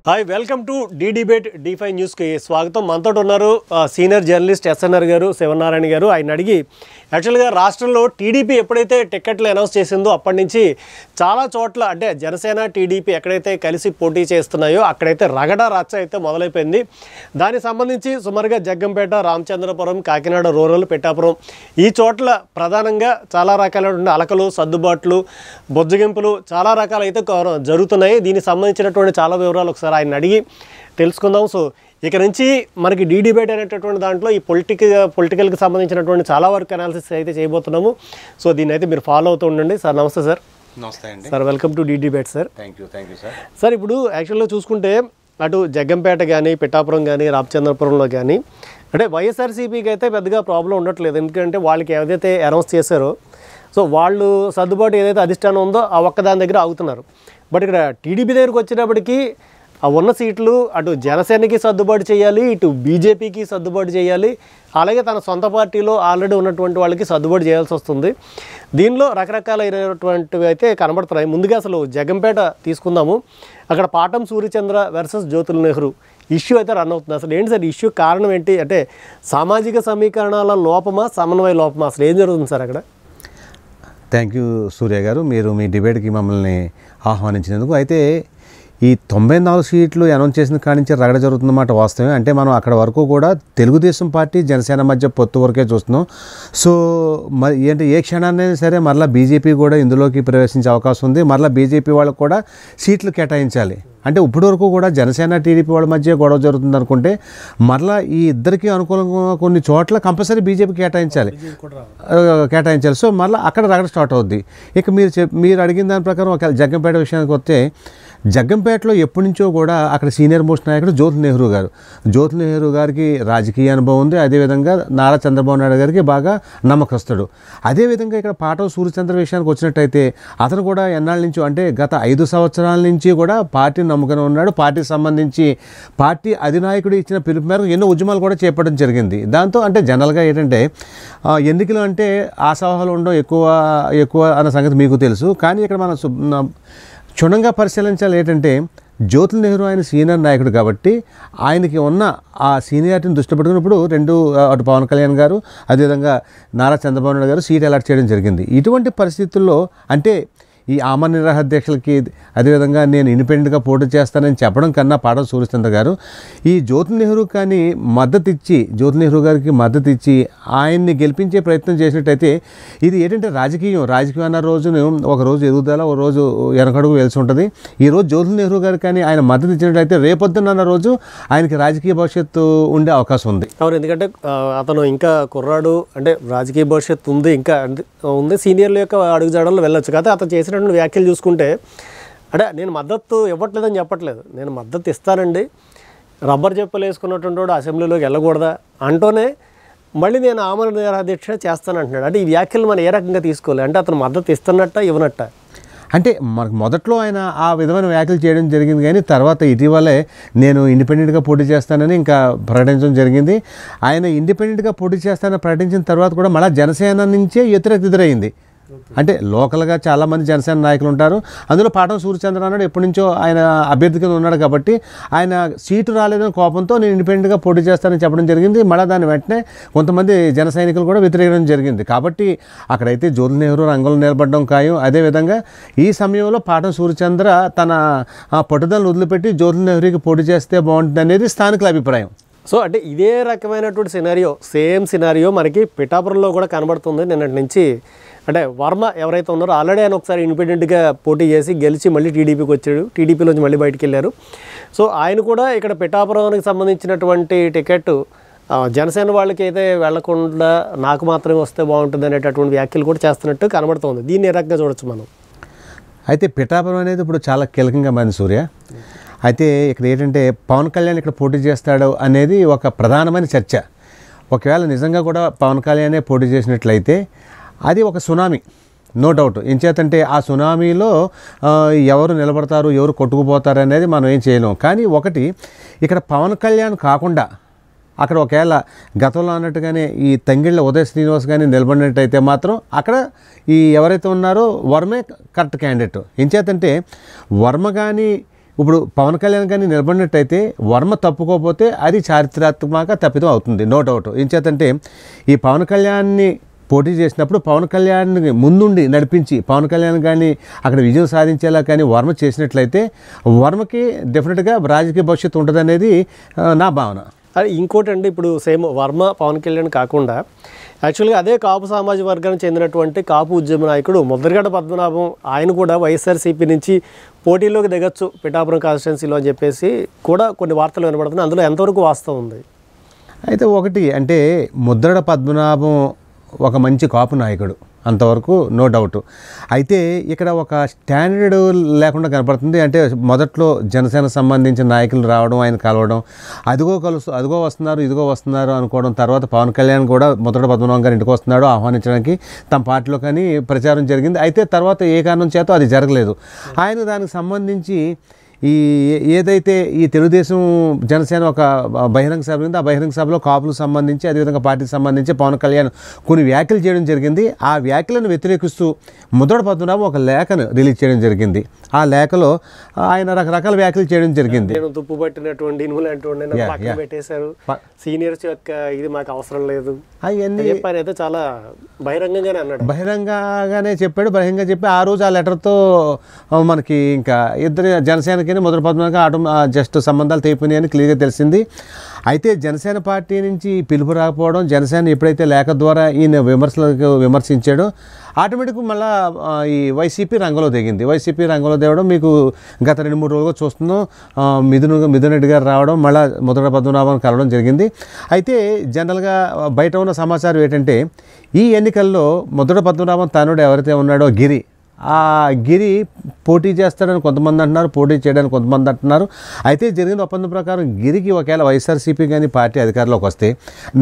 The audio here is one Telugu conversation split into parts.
Hi welcome to the debate D5 న్యూస్కి స్వాగతం. మనతో ఉన్నారు సీనియర్ జర్నలిస్ట్ SNR గారు, శివనారాయణ గారు. ఆయన అడిగి యాక్చువల్గా రాష్ట్రంలో టీడీపీ ఎప్పుడైతే టికెట్లు అనౌన్స్ చేసిందో అప్పటి నుంచి చాలా చోట్ల అంటే జనసేన టీడీపీ ఎక్కడైతే కలిసి పోటీ చేస్తున్నాయో అక్కడైతే రగడ రచ్చ అయితే మొదలైపోయింది. దానికి సంబంధించి సుమారుగా జగ్గంపేట, రామచంద్రపురం, కాకినాడ రూరల్, పిఠాపురం ఈ చోట్ల ప్రధానంగా చాలా రకాలైనటువంటి అలకలు, సర్దుబాట్లు, బొజ్జగింపులు చాలా రకాలైతే జరుగుతున్నాయి. దీనికి సంబంధించినటువంటి చాలా వివరాలు ఒకసారి ఆయన అడిగి తెలుసుకుందాం. సో ఇక నుంచి మనకి డి డిబేట్ అనేటటువంటి దాంట్లో ఈ పొలిటికల్కి సంబంధించినటువంటి చాలా వరకు అనాలిసిస్ అయితే చేయబోతున్నాము. సో దీన్ని అయితే మీరు ఫాలో అవుతూ ఉండండి. సార్ నమస్తే సార్. నమస్తే అండి sir, welcome to the debate sir. Thank you sir. Sir, ఇప్పుడు యాక్చువల్గా చూసుకుంటే అటు జగ్గంపేట కానీ, పిఠాపురం కానీ, రామచంద్రపురంలో కానీ అంటే వైఎస్ఆర్సీపీకి అయితే పెద్దగా ప్రాబ్లం ఉండట్లేదు. ఎందుకంటే వాళ్ళకి ఏదైతే అనౌన్స్ చేశారో సో వాళ్ళు సర్దుబాటు ఏదైతే అధిష్టానం ఉందో ఆ ఒక్కదాని దగ్గర ఆగుతున్నారు. బట్ ఇక్కడ టీడీపీ దగ్గరకు వచ్చేటప్పటికి ఆ ఉన్న సీట్లు అటు జనసేనకి సర్దుబాటు చేయాలి, ఇటు బీజేపీకి సర్దుబాటు చేయాలి, అలాగే తన సొంత పార్టీలో ఆల్రెడీ ఉన్నటువంటి వాళ్ళకి సర్దుబాటు చేయాల్సి వస్తుంది. దీనిలో రకరకాలైనటువంటివి అయితే కనబడుతున్నాయి. ముందుగా అసలు జగ్గంపేట తీసుకుందాము. అక్కడ పాటం సూర్యచంద్ర వర్సెస్ జ్యోతుల్ నెహ్రూ ఇష్యూ అయితే రన్ అవుతుంది. అసలు ఏంటి సార్ ఇష్యూ, కారణం ఏంటి? అంటే సామాజిక సమీకరణాల లోపమా, సమన్వయ లోపమా, అసలు ఏం జరుగుతుంది సార్ అక్కడ? థ్యాంక్ యూ సూర్య గారు, మీరు మీ డిబేట్కి మమ్మల్ని ఆహ్వానించినందుకు. అయితే ఈ 94 సీట్లు అనౌన్స్ చేసిన కాడి నుంచి రగడ జరుగుతుందన్నమాట వాస్తవమే. అంటే మనం అక్కడ వరకు కూడా తెలుగుదేశం పార్టీ జనసేన మధ్య పొత్తు వరకే చూస్తున్నాం. సో మరి ఏంటి ఏ క్షణాన్నైనా సరే మరలా బీజేపీ కూడా ఇందులోకి ప్రవేశించే అవకాశం ఉంది. మరలా బీజేపీ వాళ్ళకు కూడా సీట్లు కేటాయించాలి. అంటే ఇప్పటి వరకు కూడా జనసేన టీడీపీ వాళ్ళ మధ్య గొడవ జరుగుతుంది అనుకుంటే మరలా ఈ ఇద్దరికి అనుకూలంగా కొన్ని చోట్ల కంపల్సరీ బీజేపీ కేటాయించాలి. సో మరలా అక్కడ రగడ స్టార్ట్ అవుద్ది. ఇక మీరు అడిగిన దాని ప్రకారం ఒక జగ్గంపేట విషయానికి వస్తే, జగ్గంపేటలో ఎప్పటి నుంచో కూడా అక్కడ సీనియర్ మోస్ట్ నాయకుడు జ్యోతుల్ నెహ్రూ గారు. జ్యోతుల్ నెహ్రూ గారికి రాజకీయ అనుభవం ఉంది. అదేవిధంగా నారా చంద్రబాబు నాయుడు గారికి బాగా నమ్మకస్తుడు. అదేవిధంగా ఇక్కడ పాటం సూర్యచంద్ర విషయానికి వచ్చినట్టయితే అతను కూడా ఎన్నాళ్ళ నుంచో అంటే గత 5 సంవత్సరాల నుంచి కూడా పార్టీని నమ్ముకుని ఉన్నాడు. పార్టీకి సంబంధించి పార్టీ అధినాయకుడు ఇచ్చిన పిలుపు మేరకు ఎన్నో ఉద్యమాలు కూడా చేపట్టడం జరిగింది. దాంతో అంటే జనరల్గా ఏంటంటే ఎన్నికలు అంటే ఆశావాహాలు ఉండడం ఎక్కువ అన్న సంగతి మీకు తెలుసు. కానీ ఇక్కడ మనం క్షుణ్ణంగా పరిశీలించాలి. ఏంటంటే జ్యోతుల్ నెహ్రూ ఆయన సీనియర్ నాయకుడు కాబట్టి ఆయనకి ఉన్న ఆ సీనియారిటీని దృష్టి పెట్టుకున్నప్పుడు అటు పవన్ కళ్యాణ్ గారు అదేవిధంగా నారా చంద్రబాబు నాయుడు గారు సీట్ అలాట్ చేయడం జరిగింది. ఇటువంటి పరిస్థితుల్లో అంటే ఈ ఆమరణ నిరాహార దీక్షలకి అదేవిధంగా నేను ఇండిపెండెంట్గా పోటీ చేస్తానని చెప్పడం కన్నా పాటం సూర్యచంద్ర గారు ఈ జ్యోతుల్ నెహ్రూ కానీ జ్యోతుల్ నెహ్రూ గారికి మద్దతు ఇచ్చి ఆయన్ని గెలిపించే ప్రయత్నం చేసినట్టయితే ఇది ఏంటంటే రాజకీయం అన్న రోజును ఒక రోజు ఎదుగుదల, ఒక రోజు వెనకడుగు వెలిసి ఉంటుంది. ఈరోజు జ్యోతుల్ నెహ్రూ గారు కానీ ఆయన మద్దతు ఇచ్చినట్టయితే రేపొద్దున అన్న రోజు ఆయనకి రాజకీయ భవిష్యత్తు ఉండే అవకాశం ఉంది. అవును, ఎందుకంటే అతను ఇంకా కుర్రాడు, అంటే రాజకీయ భవిష్యత్తు ఉంది, ఇంకా ఉంది, సీనియర్ల యొక్క అడుగుజాడల్లో వెళ్ళొచ్చు. కదా అతను చేసిన వ్యాఖ్యలు చూసుకుంటే అంటే నేను మద్దతు ఇవ్వట్లేదని చెప్పట్లేదు, నేను మద్దతు ఇస్తానండి, రబ్బర్ చెప్పులు వేసుకున్నటువంటి వాడు అసెంబ్లీలోకి వెళ్ళకూడదా అంటూనే మళ్ళీ నేను ఆమరణ నిరాహార దీక్ష చేస్తానంటున్నాడు. అంటే ఈ వ్యాఖ్యలు మనం ఏ రకంగా తీసుకోవాలి? అంటే అతను మద్దతు ఇస్తున్నట్ట ఇవ్వనట్ట? అంటే మనకు మొదట్లో ఆయన ఆ విధమైన వ్యాఖ్యలు చేయడం జరిగింది. కానీ తర్వాత ఇటీవలే నేను ఇండిపెండెంట్గా పోటీ చేస్తానని ఇంకా ప్రకటించడం జరిగింది. ఆయన ఇండిపెండెంట్గా పోటీ చేస్తానని ప్రకటించిన తర్వాత కూడా మళ్ళీ జనసేన నుంచే వ్యతిరేకత ఎదురైంది. అంటే లోకల్గా చాలామంది జనసేన నాయకులు ఉంటారు. అందులో పాటం సూర్యచంద్ర అన్నాడు ఎప్పటి నుంచో ఆయన అభ్యర్థి కింద ఉన్నాడు కాబట్టి ఆయన సీటు రాలేదని కోపంతో నేను ఇండిపెండెంట్గా పోటీ చేస్తానని చెప్పడం జరిగింది. మళ్ళీ దాని వెంటనే కొంతమంది జన సైనికులు కూడా వ్యతిరేకడం జరిగింది. కాబట్టి అక్కడైతే జ్యోతుల్ నెహ్రూ రంగంలో నిలబడడం ఖాయం. అదేవిధంగా ఈ సమయంలో పాటం సూర్యచంద్ర తన పట్టుదలను వదిలిపెట్టి జ్యోతుల్ నెహ్రూకి పోటీ చేస్తే బాగుంటుంది అనేది స్థానికుల అభిప్రాయం. సో అంటే ఇదే రకమైనటువంటి సేమ్ సినారియో మనకి పిఠాపురంలో కూడా కనబడుతుంది. నిన్నటి నుంచి అంటే వర్మ ఎవరైతే ఉన్నారో ఆల్రెడీ ఆయన ఒకసారి ఇండిపెండెంట్గా పోటీ చేసి గెలిచి మళ్ళీ టీడీపీకి వచ్చాడు, టీడీపీలోంచి మళ్ళీ బయటికి వెళ్ళారు. సో ఆయన కూడా ఇక్కడ పిఠాపురానికి సంబంధించినటువంటి టికెట్ జనసేన వాళ్ళకి అయితే వెళ్లకుండా నాకు మాత్రమే వస్తే బాగుంటుంది అనేటటువంటి వ్యాఖ్యలు కూడా చేస్తున్నట్టు కనబడుతుంది. దీన్ని ఏ రకంగా చూడొచ్చు మనం? అయితే పిఠాపురం అనేది ఇప్పుడు చాలా కీలకంగా మారింది సూర్య. అయితే ఇక్కడ ఏంటంటే పవన్ కళ్యాణ్ ఇక్కడ పోటీ చేస్తాడు అనేది ఒక ప్రధానమైన చర్చ. ఒకవేళ నిజంగా కూడా పవన్ కళ్యాణే పోటీ చేసినట్లయితే అది ఒక సునామీ, నో డౌట్. ఏం చేతంటే ఆ సునామీలో ఎవరు నిలబడతారు, ఎవరు కొట్టుకుపోతారు అనేది మనం ఏం చేయలేం. కానీ ఒకటి ఇక్కడ పవన్ కళ్యాణ్ కాకుండా అక్కడ ఒకవేళ గతంలో అన్నట్టుగానే ఈ తంగిళ్ళ ఉదయ శ్రీనివాస్ కానీ నిలబడినట్టయితే మాత్రం అక్కడ ఈ ఎవరైతే ఉన్నారో వర్మే కరెక్ట్ క్యాండిడేట్. ఏం చేతంటే వర్మ కానీ ఇప్పుడు పవన్ కళ్యాణ్ కానీ నిలబడినట్టయితే వర్మ తప్పుకోకపోతే అది చారిత్రాత్మక తప్పిదం అవుతుంది, నో డౌట్. ఏం చేతంటే ఈ పవన్ కళ్యాణ్ని పోటీ చేసినప్పుడు పవన్ కళ్యాణ్ని ముందుండి నడిపించి పవన్ కళ్యాణ్ కానీ అక్కడ విజయం సాధించేలా కానీ వర్మ చేసినట్లయితే వర్మకి డెఫినెట్గా రాజకీయ భవిష్యత్తు ఉంటుంది అనేది నా భావన. అది ఇంకోటి అండి, ఇప్పుడు సేమ్ వర్మ పవన్ కళ్యాణ్ కాకుండా యాక్చువల్గా అదే కాపు సామాజిక వర్గానికి చెందినటువంటి కాపు ఉద్యమ నాయకుడు ముద్రగడ పద్మనాభం, ఆయన కూడా వైఎస్ఆర్సీపీ నుంచి పోటీలోకి దిగచ్చు పిఠాపురం కాన్స్టిట్యున్సీలో అని చెప్పేసి కూడా కొన్ని వార్తలు వినబడుతున్నాయి. అందులో ఎంతవరకు వాస్తవం ఉంది? అయితే ఒకటి అంటే ముద్రగడ పద్మనాభం ఒక మంచి కాపు నాయకుడు, అంతవరకు నో డౌట్. అయితే ఇక్కడ ఒక స్టాండర్డ్ లేకుండా కనపడుతుంది. అంటే మొదట్లో జనసేన సంబంధించిన నాయకులు రావడం, ఆయన కలవడం, అదిగో వస్తున్నారు ఇదిగో వస్తున్నారు అనుకోవడం, తర్వాత పవన్ కళ్యాణ్ కూడా ముద్రగడ పద్మనాభం గారు ఇంటికి వస్తున్నాడు ఆహ్వానించడానికి తమ పార్టీలో కానీ ప్రచారం జరిగింది. అయితే తర్వాత ఏ కారణం చేతో అది జరగలేదు. ఆయన దానికి సంబంధించి ఏదైతే ఈ తెలుగుదేశం జనసేన ఒక బహిరంగ సభ ఉంది, ఆ బహిరంగ సభలో కాపులకు సంబంధించి అదేవిధంగా పార్టీకి సంబంధించి పవన్ కళ్యాణ్ కొన్ని వ్యాఖ్యలు చేయడం జరిగింది. ఆ వ్యాఖ్యలను వ్యతిరేకిస్తూ ముద్రగడ పద్మనాభం ఒక లేఖను రిలీజ్ చేయడం జరిగింది. ఆ లేఖలో ఆయన రకరకాల వ్యాఖ్యలు చేయడం జరిగింది. తుప్పు పట్టినటువంటి పెట్టేశారు, సీనియర్స్ యొక్క ఇది మాకు అవసరం లేదు అవన్నీ అయితే చాలా బహిరంగంగానే అన్నాడు. బహిరంగంగానే చెప్పాడు. బహిరంగంగా చెప్పి ఆ రోజు ఆ లెటర్తో మనకి ఇంకా ఇద్దరు జనసేనకి ముద్రగడ పద్మనాభం జస్ట్ సంబంధాలు తెగిపోయినాయని క్లియర్గా తెలిసింది. అయితే జనసేన పార్టీ నుంచి పిలుపు రాకపోవడం, జనసేన ఎప్పుడైతే లేఖ ద్వారా ఈయన విమర్శించాడో ఆటోమేటిక్గా మళ్ళీ ఈ వైసీపీ రంగంలో దిగింది. వైసీపీ రంగంలో దిగడం మీకు గత 2-3 రోజులుగా చూస్తున్నాం. మిథున్ రెడ్డి గారు రావడం, మళ్ళీ ముద్రగడ పద్మనాభం కలవడం జరిగింది. అయితే జనరల్గా బయట ఉన్న సమాచారం ఏంటంటే ఈ ఎన్నికల్లో ముద్రగడ పద్మనాభం తనుడు ఎవరైతే ఉన్నాడో ఆ గిరి పోటీ చేస్తాడని కొంతమంది అంటున్నారు, పోటీ చేయడానికి కొంతమంది అంటున్నారు. అయితే జరిగిన ఒప్పందం ప్రకారం గిరికి ఒకవేళ వైఎస్ఆర్సీపీ కానీ పార్టీ అధికారంలోకి వస్తే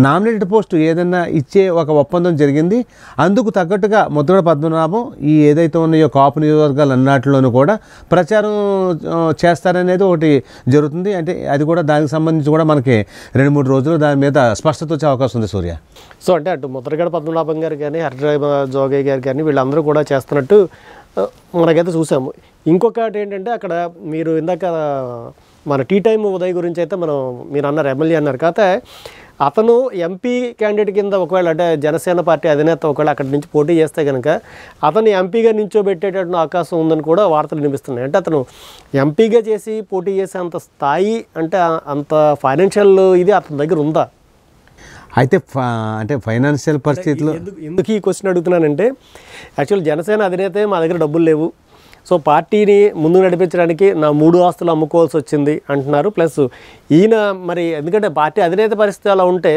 నామినేటెడ్ పోస్టు ఏదైనా ఇచ్చే ఒక ఒప్పందం జరిగింది. అందుకు తగ్గట్టుగా ముద్రగడ పద్మనాభం ఈ ఏదైతే ఉన్నాయో కాపు నియోజకవర్గాలు అన్నిటిలోనూ కూడా ప్రచారం చేస్తారనేది ఒకటి జరుగుతుంది. అంటే అది కూడా దానికి సంబంధించి కూడా మనకి 2-3 రోజులు దాని మీద స్పష్టత వచ్చే అవకాశం ఉంది సూర్య. సో అంటే అటు ముద్రగడ పద్మనాభం గారు కానీ హరిరామ జోగయ్య గారు కానీ వీళ్ళందరూ కూడా చేస్తున్నట్టు మనకైతే చూసాము. ఇంకొకటి ఏంటంటే అక్కడ మీరు ఇందాక మన టీ టైమ్ ఉదయ్ గురించి అయితే మీరు అన్నారు, ఎమ్మెల్యే అన్నారు. కాకపోతే అతను ఎంపీ క్యాండిడేట్ కింద ఒకవేళ అంటే జనసేన పార్టీ అధినేత ఒకవేళ అక్కడి నుంచి పోటీ చేస్తే కనుక అతను ఎంపీగా నించోబెట్టేటట్టు అవకాశం ఉందని కూడా వార్తలు వినిపిస్తున్నాయి. అంటే అతను ఎంపీగా చేసి పోటీ చేసే అంత స్థాయి అంటే అంత ఫైనాన్షియల్ ఇది అతని దగ్గర ఉందా? అయితే అంటే ఫైనాన్షియల్ పరిస్థితులు ఎందుకు ఈ క్వశ్చన్ అడుగుతున్నానంటే యాక్చువల్ జనసేన అధినేత మా దగ్గర డబ్బులు లేవు, సో పార్టీని ముందు నడిపించడానికి నా 3 ఆస్తులు అమ్ముకోవాల్సి వచ్చింది అంటున్నారు. ప్లస్ ఈయన మరి ఎందుకంటే పార్టీ అధినేత పరిస్థితి అలా ఉంటే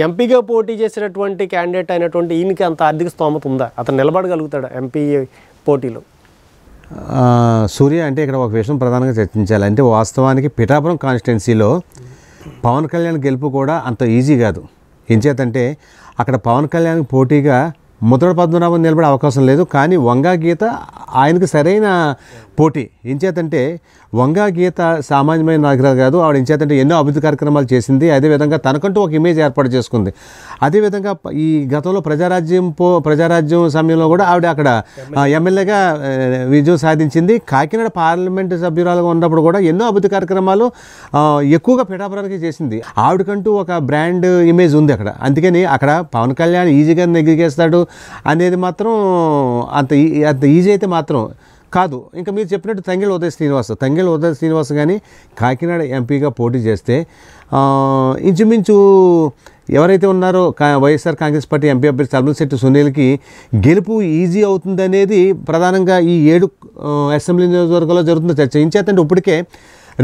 ఎంపీగా పోటీ చేసినటువంటి క్యాండిడేట్ అయినటువంటి ఈయనకి అంత ఆర్థిక స్తోమత ఉందా? అతను నిలబడగలుగుతాడా ఎంపీ పోటీలో? సూర్య అంటే ఇక్కడ ఒక విషయం ప్రధానంగా చర్చించాలి. అంటే వాస్తవానికి పిఠాపురం కాన్స్టిట్యున్సీలో పవన్ కళ్యాణ్ గెలుపు కూడా అంత ఈజీ కాదు. ఏం చేతంటే అక్కడ పవన్ కళ్యాణ్ పోటీగా ముద్రగడ పద్మనాభం నిలబడే అవకాశం లేదు. కానీ వంగా గీత ఆయనకు సరైన పోటీ. ఏం చేతంటే వంగా గీత సామాన్యమైన నాయకురాలు కాదు. ఆవిడ ఏం చేతంటే ఎన్నో అభివృద్ధి కార్యక్రమాలు చేసింది. అదేవిధంగా తనకంటూ ఒక ఇమేజ్ ఏర్పాటు చేసుకుంది. అదేవిధంగా ఈ గతంలో ప్రజారాజ్యం సమయంలో కూడా ఆవిడ అక్కడ ఎమ్మెల్యేగా విజయం సాధించింది. కాకినాడ పార్లమెంటు సభ్యురాలుగా ఉన్నప్పుడు కూడా ఎన్నో అభివృద్ధి కార్యక్రమాలు ఎక్కువగా పిఠాపురానికి చేసింది. ఆవిడకంటూ ఒక బ్రాండ్ ఇమేజ్ ఉంది అక్కడ. అందుకని అక్కడ పవన్ కళ్యాణ్ ఈజీగా నెగ్గిగేస్తాడు అనేది మాత్రం అంత ఈజీ అయితే మాత్రం కాదు. ఇంకా మీరు చెప్పినట్టు తంగెళ్ళ ఉదయ శ్రీనివాస్ కానీ కాకినాడ ఎంపీగా పోటీ చేస్తే ఇంచుమించు ఎవరైతే ఉన్నారో వైఎస్ఆర్ కాంగ్రెస్ పార్టీ ఎంపీ అభ్యర్థి తలమలశెట్టి సునీల్కి గెలుపు ఈజీ అవుతుందనేది ప్రధానంగా ఈ 7 అసెంబ్లీ నియోజకవర్గాల్లో జరుగుతున్న చర్చ. ఇంచేతంటే ఇప్పటికే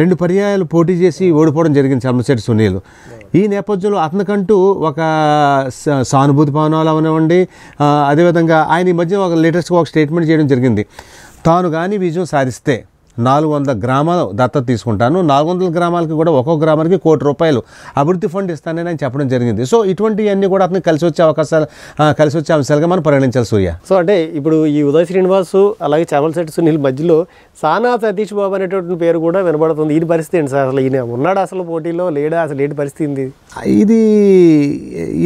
2 పర్యాయాలు పోటీ చేసి ఓడిపోవడం జరిగింది తలమలశెట్టి సునీల్. ఈ నేపథ్యంలో అతనికంటూ ఒక సానుభూతి భావనాలు అవనివ్వండి, అదేవిధంగా ఆయన ఈ మధ్య ఒక లేటెస్ట్గా ఒక స్టేట్మెంట్ చేయడం జరిగింది. తాను కానీ విజయం సాధిస్తే 400 గ్రామాలు దత్తత తీసుకుంటాను, 400 గ్రామాలకి కూడా ఒక్కొక్క గ్రామానికి ₹1 కోటి అభివృద్ధి ఫండ్ ఇస్తానని ఆయన చెప్పడం జరిగింది. సో ఇటువంటివన్నీ కూడా అతనికి కలిసి వచ్చే అంశాలుగా మనం పరిగణించాలి సూర్య. సో అంటే ఇప్పుడు ఈ ఉదయ్ శ్రీనివాసు అలాగే తలమలశెట్టి సునీల్ మధ్యలో సానా సతీష్ బాబు అనేటువంటి పేరు కూడా వినబడుతుంది. ఈయన పరిస్థితి ఏంటి సార్? అసలు ఈయన ఉన్నాడు అసలు పోటీలో లేడా? అసలు ఏంటి పరిస్థితి?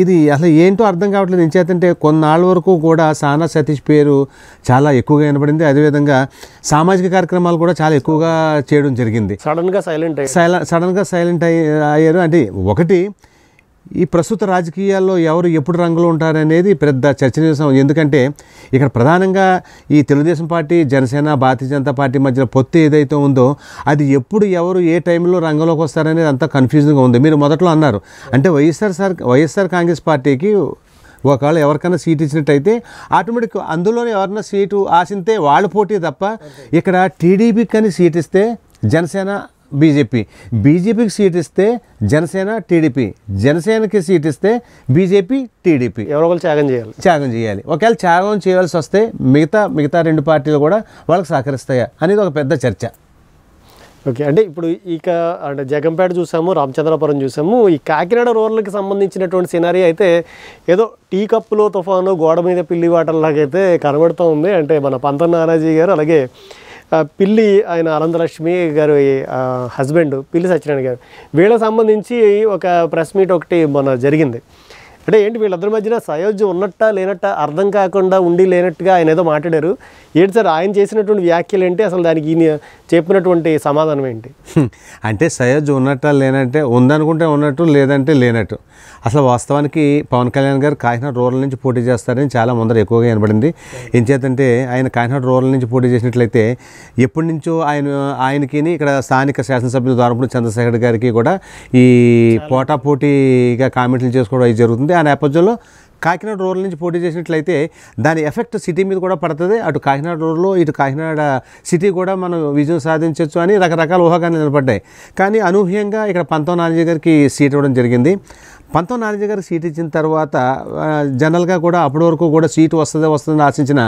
ఇది అసలు ఏంటో అర్థం కావట్లేదు. ఎంచేతంటే కొన్నాళ్ళ వరకు కూడా సానా సతీష్ పేరు చాలా ఎక్కువగా వినబడింది. అదేవిధంగా సామాజిక కార్యక్రమాలు కూడా చాలా ఎక్కువగా చేయడం జరిగింది. సడన్గా సైలెంట్ అయ్యారు. అంటే ఒకటి ఈ ప్రస్తుత రాజకీయాల్లో ఎవరు ఎప్పుడు రంగులు ఉంటారనేది పెద్ద చర్చనీయాంశం. ఎందుకంటే ఇక్కడ ప్రధానంగా ఈ తెలుగుదేశం పార్టీ, జనసేన, భారతీయ జనతా పార్టీ మధ్యలో పొత్తు ఏదైతే ఉందో అది ఎప్పుడు ఎవరు ఏ టైంలో రంగంలోకి వస్తారనేది అంతా కన్ఫ్యూజన్గా ఉంది. మీరు మొదట్లో అన్నారు అంటే వైఎస్ఆర్ కాంగ్రెస్ పార్టీకి ఒకవేళ ఎవరికైనా సీట్ ఇచ్చినట్టయితే ఆటోమేటిక్ అందులోనే ఎవరైనా సీటు ఆశింతే వాళ్ళు పోటీ తప్ప, ఇక్కడ టీడీపీకి కానీ సీట్ ఇస్తే జనసేన బీజేపీకి సీట్ ఇస్తే జనసేన టీడీపీ, జనసేనకి సీట్ ఇస్తే బీజేపీ టీడీపీ ఎవరో ఒకరు త్యాగం చేయాలి. ఒకవేళ త్యాగం చేయాల్సి వస్తే మిగతా రెండు పార్టీలు కూడా వాళ్ళకి సహకరిస్తాయా అనేది ఒక పెద్ద చర్చ. ఓకే, అంటే ఇప్పుడు అంటే జగంపేట చూసాము, రామచంద్రపురం చూసాము. ఈ కాకినాడ రూరల్కి సంబంధించినటువంటి సినారీ అయితే ఏదో టీ కప్పులో తుఫాను, గోడ మీద పిల్లి వాటర్లాగైతే కనబడుతూ ఉంది. అంటే మన పంతం నానాజీ గారు, అలాగే పిల్లి ఆయన అనంతలక్ష్మి గారు హస్బెండ్ పిల్లి సత్యనారాయణ గారు, వీళ్ళకి సంబంధించి ఒక ప్రెస్ మీట్ ఒకటి మన జరిగింది. అంటే ఏంటి వీళ్ళిద్దరి మధ్యన సయోధ్య ఉన్నట్టా లేనట్టా అర్థం కాకుండా ఉండి లేనట్టుగా ఆయన ఏదో మాట్లాడారు. ఏంటి సార్ ఆయన చేసినటువంటి వ్యాఖ్యలు ఏంటి, అసలు దానికి ఈయన చెప్పినటువంటి సమాధానం ఏంటి? అంటే సయోధ్య ఉన్నట్టా లేనంటే ఉందనుకుంటే ఉన్నట్టు, లేదంటే లేనట్టు. అసలు వాస్తవానికి పవన్ కళ్యాణ్ గారు కాకినాడ రూరల్ నుంచి పోటీ చేస్తారని చాలా ముందర ఎక్కువగా వినబడింది. ఏం చేతంటే ఆయన కాకినాడ రూరల్ నుంచి పోటీ చేసినట్లయితే ఎప్పటి నుంచో ఆయనకి ఇక్కడ స్థానిక శాసనసభ్యులు ద్వారపూడి చంద్రశేఖర్ గారికి కూడా ఈ పోటాపోటీగా కామెంట్లు చేసుకోవడం అది జరుగుతుంది. ఆ నేపథ్యంలో కాకినాడ రూరల్ నుంచి పోటీ చేసినట్లయితే దాని ఎఫెక్ట్ సిటీ మీద కూడా పడుతుంది. అటు కాకినాడ రూరల్లో ఇటు కాకినాడ సిటీ కూడా మనం విజయం సాధించవచ్చు అని రకరకాల ఊహాగానాలు నిలబడ్డాయి. కానీ అనూహ్యంగా ఇక్కడ పంతం నానాజీ గారికి సీట్ ఇవ్వడం జరిగింది. పంతం నానాజీ గారికి సీట్ ఇచ్చిన తర్వాత జనరల్గా కూడా అప్పటి వరకు కూడా సీటు వస్తుందని ఆశించిన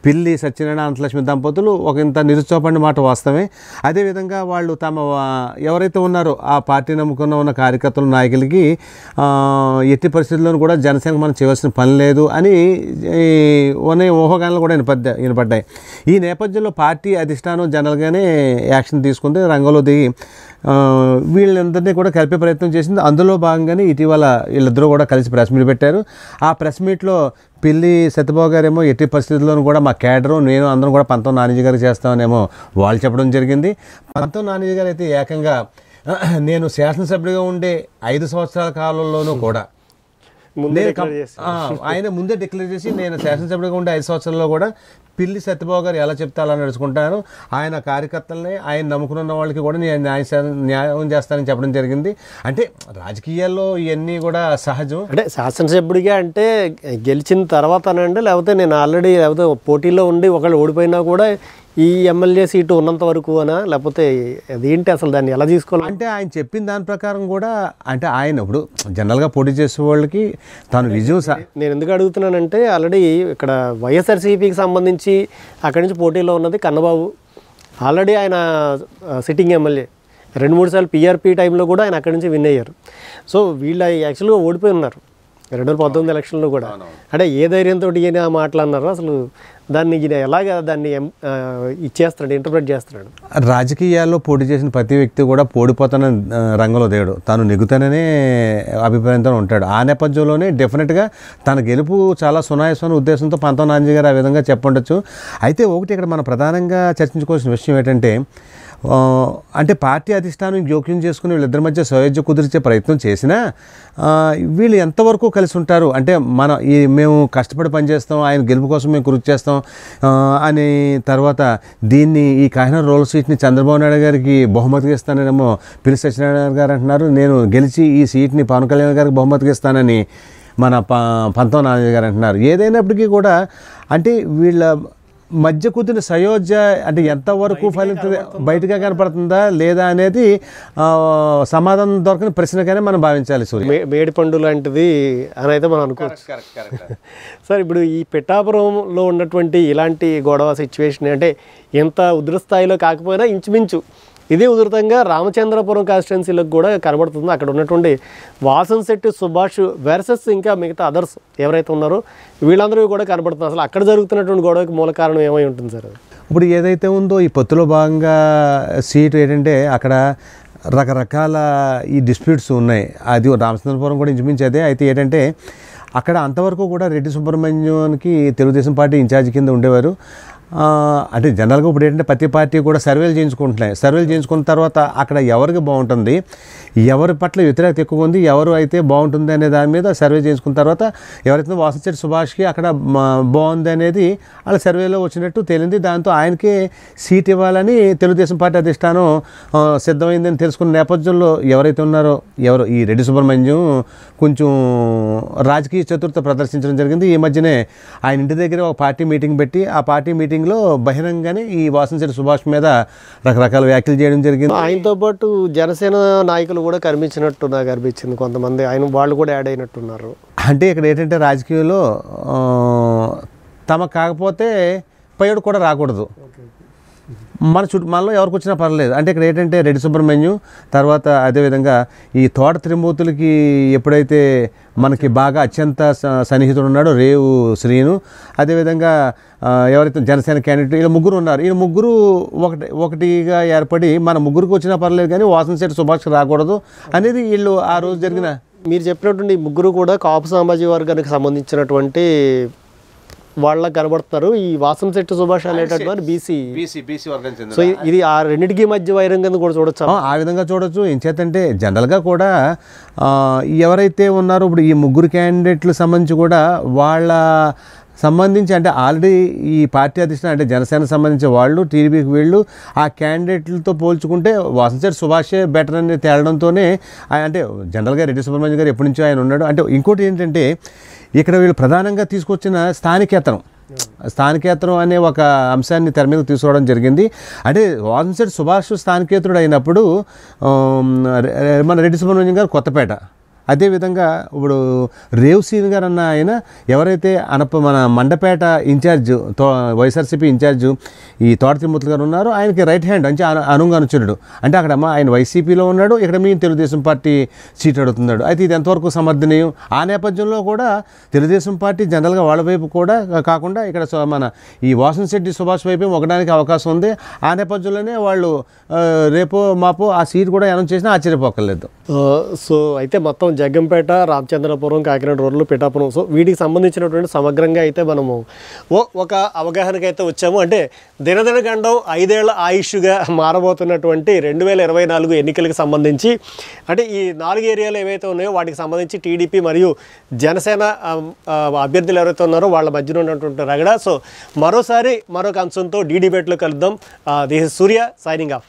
పిల్లి సత్యనారాయణ, అనంతలక్ష్మి దంపతులు ఒక ఇంత నిరుత్సాహపడిన మాట వాస్తవమే. అదేవిధంగా వాళ్ళు ఎవరైతే ఉన్నారో ఆ పార్టీ నమ్ముకున్న ఉన్న కార్యకర్తలు, నాయకులకి ఎట్టి పరిస్థితుల్లోనూ కూడా జనసేనకు మనం చేయవలసిన పని లేదు అని ఊహాగానాలు కూడా వినపడ్డాయి. ఈ నేపథ్యంలో పార్టీ అధిష్టానం జనరల్గానే యాక్షన్ తీసుకుంటే రంగంలో దిగి వీళ్ళందరినీ కూడా కలిపే ప్రయత్నం చేసింది. అందులో భాగంగానే ఇటీవల వీళ్ళిద్దరూ కూడా కలిసి ప్రెస్ మీట్ పెట్టారు. ఆ ప్రెస్ మీట్లో పిల్లి సత్యబాబు గారేమో ఎట్టి పరిస్థితుల్లోనూ కూడా మా క్యాడరు నేను అందరం కూడా పంతం నానాజీ గారికి చేస్తామనేమో వాళ్ళు చెప్పడం జరిగింది. పంతం నానాజీ గారు అయితే ఏకంగా నేను శాసనసభ్యుడిగా ఉండే 5 సంవత్సరాల కాలంలోనూ కూడా ఆయన ముందే డిక్లేర్ చేసి నేను శాసనసభ్యుడిగా ఉండే 5 సంవత్సరాల్లో కూడా పిల్లి సత్యబాబు గారు ఎలా చెప్తే అలా నడుచుకుంటాను, ఆయన కార్యకర్తల్ని ఆయన నమ్ముకున్న వాళ్ళకి కూడా నేను న్యాయం చేస్తానని చెప్పడం జరిగింది. అంటే రాజకీయాల్లో ఇవన్నీ కూడా సహజం. అంటే శాసనసభ్యుడిగా అంటే గెలిచిన తర్వాతనండి, లేకపోతే నేను ఆల్రెడీ లేకపోతే పోటీలో ఉండి ఒకళ్ళు ఓడిపోయినా కూడా ఈ ఎమ్మెల్యే సీటు ఉన్నంత వరకు అనా, లేకపోతే అదేంటి అసలు దాన్ని ఎలా తీసుకోవాలి? అంటే ఆయన చెప్పిన దాని ప్రకారం కూడా అంటే ఆయన ఇప్పుడు జనరల్గా పోటీ చేసే వాళ్ళకి తాను విజయం నేను ఎందుకు అడుగుతున్నానంటే ఆల్రెడీ ఇక్కడ వైఎస్ఆర్సీపీకి సంబంధించి అక్కడి నుంచి పోటీలో ఉన్నది కన్నబాబు. ఆల్రెడీ ఆయన సిట్టింగ్ ఎమ్మెల్యే 2-3 సార్లు పీఆర్పీ టైంలో కూడా ఆయన అక్కడి నుంచి విన్ అయ్యారు. సో వీళ్ళు యాక్చువల్గా ఓడిపోయి ఉన్నారు 2019 ఎలక్షన్లో కూడా. అంటే ఏ ధైర్యంతో ఈయన మాట్లాడినారో అసలు దాన్ని ఈయన ఎలాగా దాన్ని ఇచ్చేస్తున్నాడు, ఇంటర్ప్రెట్ చేస్తున్నాడు? రాజకీయాల్లో పోటీ చేసిన ప్రతి వ్యక్తి కూడా పోడిపోతాన రంగంలో దేడు తాను నెగ్గుతాననే అభిప్రాయంతో ఉంటాడు. ఆ నేపథ్యంలోనే డెఫినెట్గా తన గెలుపు చాలా సునాయాసమైన ఉద్దేశంతో పంతం నానాజీ గారు ఆ విధంగా చెప్పండొచ్చు. అయితే ఒకటి ఇక్కడ మనం ప్రధానంగా చర్చించుకోవాల్సిన విషయం ఏంటంటే అంటే పార్టీ అధిష్టానం జోక్యం చేసుకుని వీళ్ళిద్దరి మధ్య సయోధ్య కుదిర్చే ప్రయత్నం చేసినా వీళ్ళు ఎంతవరకు కలిసి ఉంటారు అంటే మేము కష్టపడి పనిచేస్తాం, ఆయన గెలుపు కోసం మేము కృషి చేస్తాం అని తర్వాత దీన్ని ఈ కాకినాడ రూరల్ సీట్ని చంద్రబాబు నాయుడు గారికి బహుమతిగా ఇస్తానేమో పిల్లి సత్యనారాయణ గారు అంటున్నారు. నేను గెలిచి ఈ సీట్ని పవన్ కళ్యాణ్ గారికి బహుమతిగా ఇస్తానని మన పంతం నానాజీ గారు అంటున్నారు. ఏదైనప్పటికీ కూడా అంటే వీళ్ళ మధ్య కుదిరిన సయోధ్య అంటే ఎంతవరకు ఫలిస్తుంది, బయటగా కనపడుతుందా లేదా అనేది సమాధానం దొరకని ప్రశ్నగానే మనం భావించాలి. సూర్య మేడిపండు లాంటిది అని అయితే మనం అనుకోవచ్చు. సార్ ఇప్పుడు ఈ పిఠాపురంలో ఉన్నటువంటి ఇలాంటి గొడవ సిచ్యువేషన్ అంటే ఎంత ఉధృత స్థాయిలో కాకపోయినా ఇంచుమించు ఇదే ఉధృతంగా రామచంద్రపురం కాన్స్టిట్యున్సీలకు కూడా కనబడుతుంది. అక్కడ ఉన్నటువంటి వాసంశెట్టి సుభాష్ వర్సెస్ ఇంకా మిగతా అదర్స్ ఎవరైతే ఉన్నారో వీళ్ళందరూ కూడా కనబడుతున్నారు. అసలు అక్కడ జరుగుతున్నటువంటి గొడవకి మూల కారణం ఏమై ఉంటుంది సార్? ఇప్పుడు ఏదైతే ఉందో ఈ పొత్తులో భాగంగా సీటు ఏంటంటే అక్కడ రకరకాల ఈ డిస్ప్యూట్స్ ఉన్నాయి. అది రామచంద్రపురం కూడా ఇంచుమించి అదే. అయితే ఏంటంటే అక్కడ అంతవరకు కూడా రెడ్డి సుబ్రహ్మణ్యానికి తెలుగుదేశం పార్టీ ఇన్ఛార్జ్ కింద ఉండేవారు. అంటే జనరల్గా ఇప్పుడు ఏంటంటే ప్రతి పార్టీ కూడా సర్వేలు చేయించుకుంటున్నాయి. సర్వేలు చేయించుకున్న తర్వాత అక్కడ ఎవరికి బాగుంటుంది, ఎవరి పట్ల వ్యతిరేకత ఎక్కువ ఉంది, ఎవరు అయితే బాగుంటుంది అనే దాని మీద సర్వే చేయించుకున్న తర్వాత ఎవరైతే వాసంశెట్టి సుభాష్కి అక్కడ బాగుంది అనేది వాళ్ళ సర్వేలో వచ్చినట్టు తేలింది. దాంతో ఆయనకే సీట్ ఇవ్వాలని తెలుగుదేశం పార్టీ అధిష్టానం సిద్ధమైందని తెలుసుకున్న నేపథ్యంలో ఎవరైతే ఉన్నారో ఈ రెడ్డి సుబ్రహ్మణ్యం కొంచెం రాజకీయ చతురత ప్రదర్శించడం జరిగింది. ఈ మధ్యనే ఆయన ఇంటి దగ్గర ఒక పార్టీ మీటింగ్ పెట్టి ఆ పార్టీ మీటింగ్లో బహిరంగానే ఈ వాసంశెట్టి సుభాష్ మీద రకరకాల వ్యాఖ్యలు చేయడం జరిగింది. ఆయనతో పాటు జనసేన నాయకులు కూడా కనిపించినట్టు నాకు అనిపించింది. కొంతమంది వాళ్ళు కూడా యాడ్ అయినట్టున్నారు. అంటే ఇక్కడ ఏంటంటే రాజకీయంలో తమ కాకపోతే పైడు కూడా రాకూడదు. మనలో ఎవరికి వచ్చినా పర్లేదు. అంటే ఇక్కడ ఏంటంటే రెడ్డి సుబ్రహ్మణ్యం తర్వాత అదేవిధంగా ఈ తోట త్రిమూర్తులకి ఎప్పుడైతే మనకి బాగా అత్యంత సన్నిహితుడు ఉన్నాడో రేవు శ్రీను, అదేవిధంగా ఎవరైతే జనసేన క్యాండిడేట్ వీళ్ళు ముగ్గురు ఉన్నారు. వీళ్ళు ముగ్గురు ఒకటిగా ఏర్పడి మన ముగ్గురికి వచ్చినా పర్లేదు కానీ వాసంశెట్టి సుభాష్ రాకూడదు అనేది వీళ్ళు ఆ రోజు జరిగిన మీరు చెప్పినటువంటి ముగ్గురు కూడా కాపు సామాజిక వర్గానికి సంబంధించినటువంటి వాళ్ళకి కనబడుతున్నారు. ఈ వాసంశెట్టి సుభాష్ అనేటటువంటి బీసీ వర్గం. సో ఇది ఆ రెండింటికి మధ్య వైరం కింద కూడా చూడొచ్చు. ఆ విధంగా చూడొచ్చు. ఏం చేతంటే జనరల్గా కూడా ఎవరైతే ఉన్నారో ఇప్పుడు ఈ ముగ్గురు క్యాండిడేట్లు సంబంధించి కూడా వాళ్ళ సంబంధించి అంటే ఆల్రెడీ ఈ పార్టీ అధిష్టానం అంటే జనసేన సంబంధించి వాళ్ళు టీడీపీకి వీళ్ళు ఆ క్యాండిడేట్లతో పోల్చుకుంటే వాసంశెట్టి సుభాషే బెటర్ అని తేలడంతోనే అంటే జనరల్గా రెడ్డి సుబ్రహ్మణ్యం గారు ఎప్పటి నుంచో ఆయన ఉన్నాడు. అంటే ఇంకోటి ఏంటంటే ఇక్కడ వీళ్ళు ప్రధానంగా తీసుకొచ్చిన స్థానికేతరం అనే ఒక అంశాన్ని తెర మీద తీసుకోవడం జరిగింది. అంటే వాసంశెట్టి సుభాష్ స్థానికేతరుడు అయినప్పుడు మన రెడ్డి సుబ్రహ్మణ్యం గారు కొత్తపేట, అదేవిధంగా ఇప్పుడు రేవ్ సీన్ గారు అన్న ఆయన ఎవరైతే మన మండపేట ఇన్ఛార్జ్ వైఎస్ఆర్సీపీ ఇన్ఛార్జ్ ఈ తోట త్రిమూర్తులు గారు ఉన్నారో ఆయనకి రైట్ హ్యాండ్ అంటే అనుంగా అనుచరుడు. అంటే అక్కడ ఆయన వైసీపీలో ఉన్నాడు, ఇక్కడ మీ తెలుగుదేశం పార్టీ సీట్ అడుగుతున్నాడు. అయితే ఇది ఎంతవరకు సమర్థనీయం? ఆ నేపథ్యంలో కూడా తెలుగుదేశం పార్టీ జనరల్గా వాళ్ళ వైపు కూడా కాకుండా ఇక్కడ మన ఈ వాసంశెట్టి సుభాష్ వైపు ఒకడానికి అవకాశం ఉంది. ఆ నేపథ్యంలోనే వాళ్ళు రేపో మాపో ఆ సీట్ కూడా అనౌన్స్ చేసినా ఆశ్చర్యపోకలేదు. సో అయితే మొత్తం జగ్గంపేట, రామచంద్రపురం, కాకినాడ రోడ్లు, పిఠాపురం, సో వీటికి సంబంధించినటువంటి సమగ్రంగా అయితే మనము ఒక అవగాహనకి అయితే వచ్చాము. అంటే దినదినగండం 5 ఏళ్ల ఆయుష్గా మారబోతున్నటువంటి 2024 ఎన్నికలకు సంబంధించి అంటే ఈ 4 ఏరియాలు ఏవైతే ఉన్నాయో వాటికి సంబంధించి టీడీపీ మరియు జనసేన అభ్యర్థులు ఎవరైతే ఉన్నారో వాళ్ళ మధ్యన ఉన్నటువంటి రగడ. సో మరోసారి మరొక అంశంతో డిబేట్లో కలుద్దాం. This is Surya signing off.